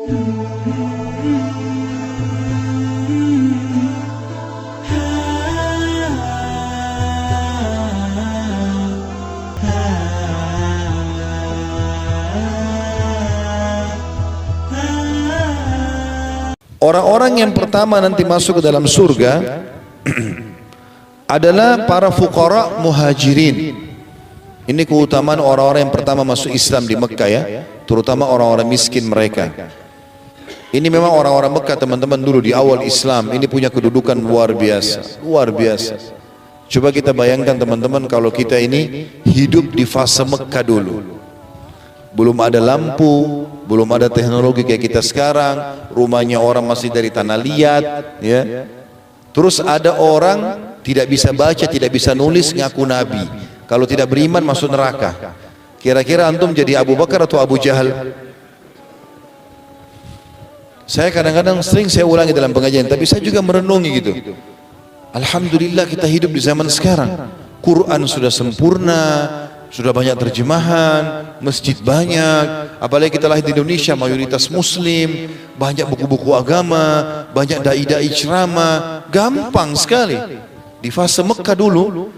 Orang-orang yang pertama nanti masuk ke dalam surga adalah para fuqara muhajirin. Ini keutamaan orang-orang yang pertama masuk Islam di Mekah ya, terutama orang-orang miskin mereka. Ini memang orang-orang Mekah teman-teman dulu di awal Islam ini punya kedudukan luar biasa, luar biasa. Coba kita bayangkan teman-teman kalau kita ini hidup di fase Mekah dulu. Belum ada lampu, belum ada teknologi kayak kita sekarang, rumahnya orang masih dari tanah liat, ya. Terus ada orang tidak bisa baca, tidak bisa nulis, ngaku nabi. Kalau tidak beriman masuk neraka. Kira-kira antum jadi Abu Bakar atau Abu Jahal? Saya kadang-kadang sering saya ulangi dalam pengajian, tapi saya juga merenungi gitu. Alhamdulillah kita hidup di zaman sekarang. Quran sudah sempurna, sudah banyak terjemahan, masjid banyak, apalagi kita lahir di Indonesia mayoritas muslim, banyak buku-buku agama, banyak dai-dai ceramah, gampang sekali. Di fase Mekah dulu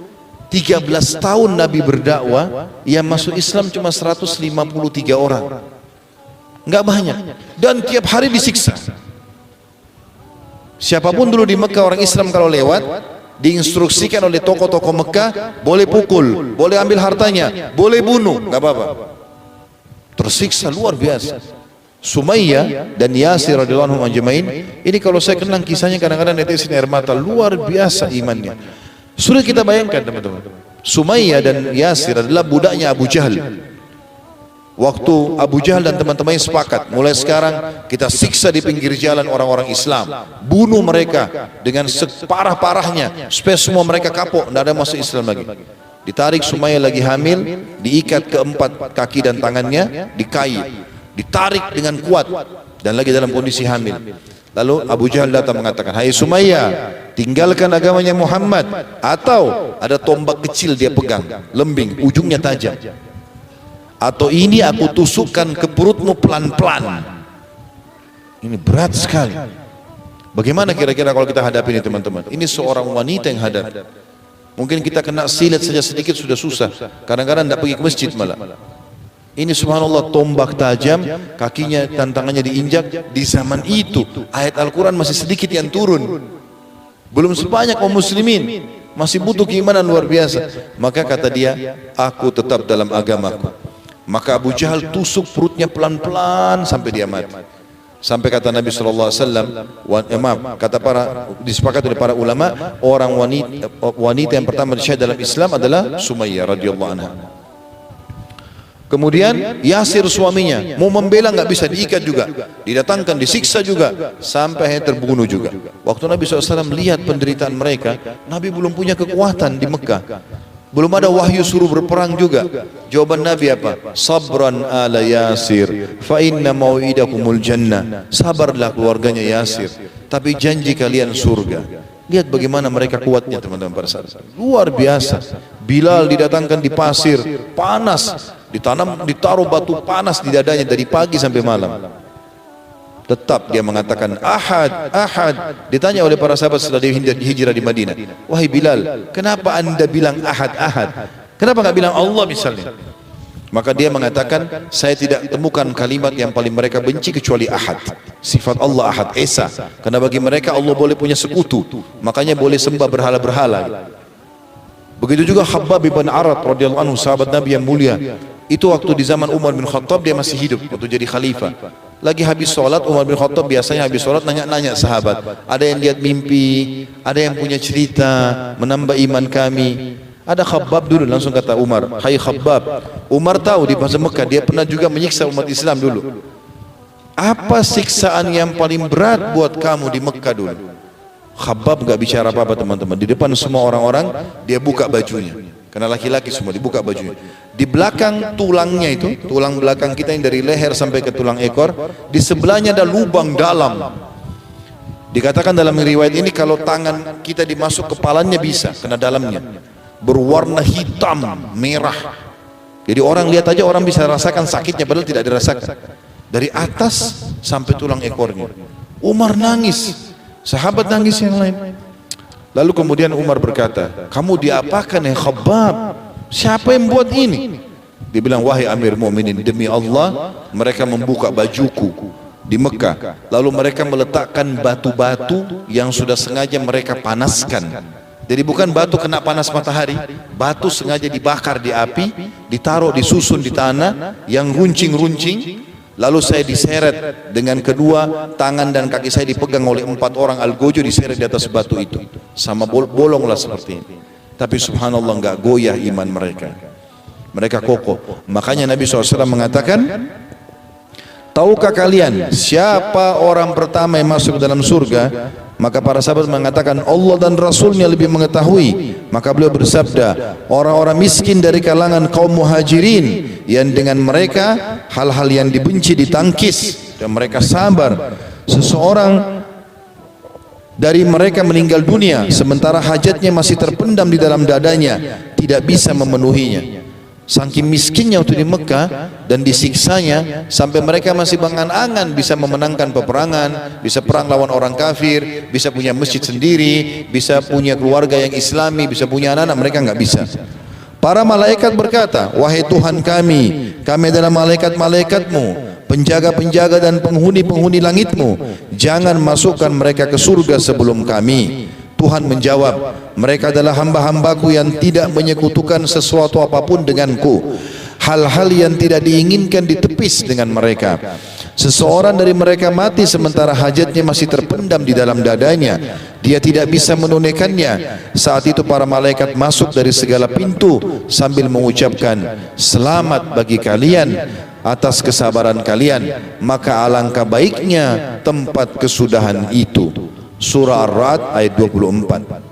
13 tahun Nabi berdakwah, yang masuk Islam cuma 153 orang, nggak banyak, dan tiap hari disiksa. Siapapun dulu di Mekah orang Islam kalau lewat diinstruksikan oleh tokoh-tokoh Mekah, boleh pukul, boleh ambil hartanya, boleh bunuh, nggak apa-apa. Tersiksa luar biasa. Sumayyah dan Yasir radhiyallahu anhum ajmain, ini kalau saya kenang kisahnya kadang-kadang netesin air mata, luar biasa imannya. Sudah kita bayangkan teman-teman, Sumayyah dan Yasir adalah budaknya Abu Jahal. Waktu Abu Jahal dan teman-temannya sepakat, mulai sekarang kita siksa di pinggir jalan orang-orang Islam, bunuh mereka dengan separah-parahnya supaya semua mereka kapok, tidak ada masuk Islam lagi. Ditarik Sumayyah lagi hamil, diikat keempat kaki dan tangannya, dikait, ditarik dengan kuat dan lagi dalam kondisi hamil. Lalu Abu Jahal datang mengatakan, hai Sumayyah, tinggalkan agamanya Muhammad, atau ada tombak kecil dia pegang, lembing, ujungnya tajam, atau ini aku tusukkan ke perutmu pelan-pelan. Ini berat sekali. Bagaimana kira-kira kalau kita hadapi ini teman-teman? Ini seorang wanita yang hadap. Mungkin kita kena silet saja sedikit sudah susah. Kadang-kadang tidak pergi ke masjid malah. Ini subhanallah tombak tajam, kakinya dan tangannya diinjak. Di zaman itu ayat Al-Quran masih sedikit yang turun, belum sebanyak kaum muslimin, masih butuh keimanan luar biasa. Maka kata dia, aku tetap dalam agamaku. Maka Abu Jahal tusuk perutnya pelan-pelan sampai dia mati. Sampai kata Nabi SAW, kata disepakati oleh para ulama, orang wanita yang pertama disyahid dalam Islam adalah Sumayyah radhiyallahu anha. Kemudian Yasir suaminya mau membela nggak bisa, diikat juga, didatangkan, disiksa juga, sampai terbunuh juga. Waktu Nabi SAW lihat penderitaan mereka, Nabi belum punya kekuatan di Mekah, belum ada wahyu suruh berperang juga. Jawaban Nabi apa? Sabran ala Yasir, fa inna mau'idakumul jannah. Sabarlah keluarganya Yasir, tapi janji kalian surga. Lihat bagaimana mereka kuatnya teman-teman para sahabat. Luar biasa. Bilal didatangkan di pasir, panas, ditaruh batu panas di dadanya dari pagi sampai malam. Tetap dia mengatakan ahad, ahad. Ditanya oleh para sahabat setelah dia hijrah di Madinah, wahai Bilal, kenapa anda bilang ahad, ahad? Kenapa nggak bilang Allah misalnya? Maka dia mengatakan, saya tidak temukan kalimat yang paling mereka benci kecuali ahad. Sifat Allah ahad, esa. Karena bagi mereka Allah boleh punya sekutu, makanya boleh sembah berhala-berhala. Begitu juga Khabbab bin Arat radhiyallahu anhu, sahabat Nabi yang mulia. Itu waktu di zaman Umar bin Khattab, dia masih hidup waktu jadi khalifah. Lagi habis sholat, Umar bin Khattab biasanya habis sholat nanya-nanya sahabat, ada yang lihat mimpi, ada yang punya cerita menambah iman kami. Ada Khabbab dulu, langsung kata Umar, hai Khabbab, Umar tahu di bahasa Mekah dia pernah juga menyiksa umat Islam dulu. Apa siksaan yang paling berat buat kamu di Mekah dulu? Khabbab gak bicara apa-apa teman-teman. Di depan semua orang-orang dia buka bajunya, karena laki-laki semua dibuka bajunya. Di belakang tulangnya itu, tulang belakang kita yang dari leher sampai ke tulang ekor, di sebelahnya ada lubang dalam. Dikatakan dalam riwayat ini kalau tangan kita dimasuk kepalanya bisa kena dalamnya, berwarna hitam merah. Jadi orang lihat aja orang bisa rasakan sakitnya padahal tidak dirasakan. dari atas sampai tulang ekornya. Umar nangis, sahabat nangis yang lain. Lalu kemudian Umar berkata, kamu diapakan ya Khabbab? Siapa yang buat ini? Dia bilang, wahai Amir Mu'minin, demi Allah mereka membuka bajuku di Mekah, lalu mereka meletakkan batu-batu yang sudah sengaja mereka panaskan. Jadi bukan batu kena panas matahari, batu sengaja dibakar di api, ditaruh disusun di tanah yang runcing-runcing, lalu saya diseret dengan kedua tangan dan kaki saya dipegang oleh 4 orang algojo, diseret di atas batu itu, sama bolonglah seperti ini. Tapi subhanallah enggak goyah iman mereka, mereka kokoh. Makanya Nabi SAW mengatakan, tahukah kalian siapa orang pertama yang masuk dalam surga? Maka para sahabat mengatakan, Allah dan Rasulnya lebih mengetahui. Maka beliau bersabda, orang-orang miskin dari kalangan kaum muhajirin, yang dengan mereka hal-hal yang dibenci ditangkis dan mereka sabar. Seseorang dari mereka meninggal dunia sementara hajatnya masih terpendam di dalam dadanya, tidak bisa memenuhinya. Saking miskinnya waktu di Mekah dan disiksanya, sampai mereka masih berangan-angan bisa memenangkan peperangan, bisa perang lawan orang kafir, bisa punya masjid sendiri, bisa punya keluarga yang islami, bisa punya anak-anak, mereka nggak bisa. Para malaikat berkata, wahai Tuhan kami adalah malaikat-malaikatmu, penjaga-penjaga dan penghuni-penghuni langitmu, jangan masukkan mereka ke surga sebelum kami. Tuhan menjawab, mereka adalah hamba-hambaku yang tidak menyekutukan sesuatu apapun denganku. Hal-hal yang tidak diinginkan ditepis dengan mereka. Seseorang dari mereka mati sementara hajatnya masih terpendam di dalam dadanya, dia tidak bisa menunaikannya. Saat itu para malaikat masuk dari segala pintu sambil mengucapkan, selamat bagi kalian atas kesabaran kalian, maka alangkah baiknya tempat kesudahan itu. Surah Ar-Ra'd ayat 24.